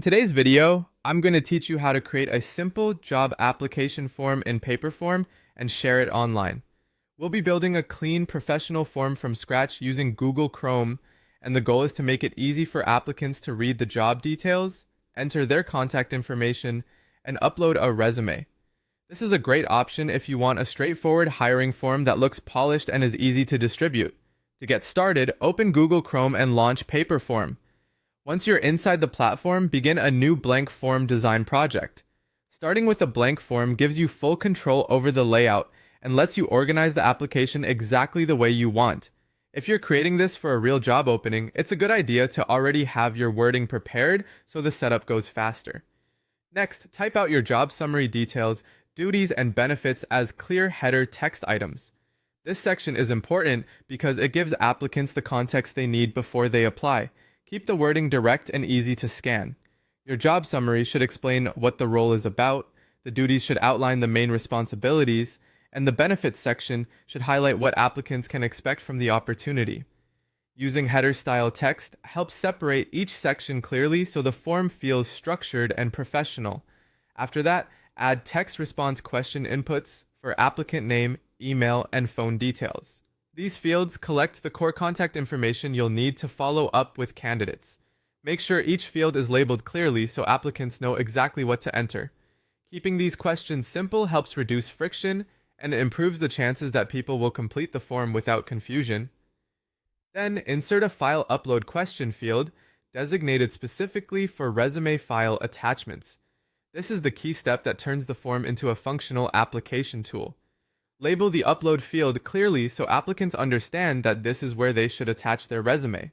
In today's video, I'm going to teach you how to create a simple job application form in Paperform and share it online. We'll be building a clean, professional form from scratch using Google Chrome, and the goal is to make it easy for applicants to read the job details, enter their contact information, and upload a resume. This is a great option if you want a straightforward hiring form that looks polished and is easy to distribute. To get started, open Google Chrome and launch Paperform. Once you're inside the platform, begin a new blank form design project. Starting with a blank form gives you full control over the layout and lets you organize the application exactly the way you want. If you're creating this for a real job opening, it's a good idea to already have your wording prepared so the setup goes faster. Next, type out your job summary details, duties, and benefits as clear header text items. This section is important because it gives applicants the context they need before they apply. Keep the wording direct and easy to scan. Your job summary should explain what the role is about, the duties should outline the main responsibilities, and the benefits section should highlight what applicants can expect from the opportunity. Using header-style text helps separate each section clearly so the form feels structured and professional. After that, add text response question inputs for applicant name, email, and phone details. These fields collect the core contact information you'll need to follow up with candidates. Make sure each field is labeled clearly so applicants know exactly what to enter. Keeping these questions simple helps reduce friction and improves the chances that people will complete the form without confusion. Then, insert a file upload question field designated specifically for resume file attachments. This is the key step that turns the form into a functional application tool. Label the upload field clearly so applicants understand that this is where they should attach their resume.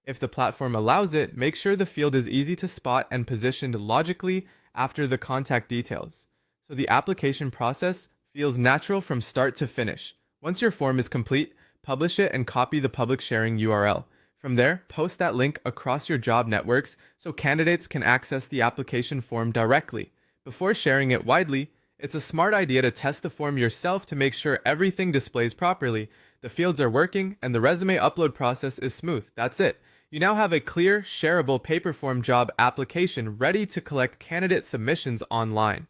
If the platform allows it, make sure the field is easy to spot and positioned logically after the contact details, so the application process feels natural from start to finish. Once your form is complete, publish it and copy the public sharing URL. From there, post that link across your job networks so candidates can access the application form directly. Before sharing it widely, it's a smart idea to test the form yourself to make sure everything displays properly, the fields are working, and the resume upload process is smooth. That's it. You now have a clear, shareable Paperform job application ready to collect candidate submissions online.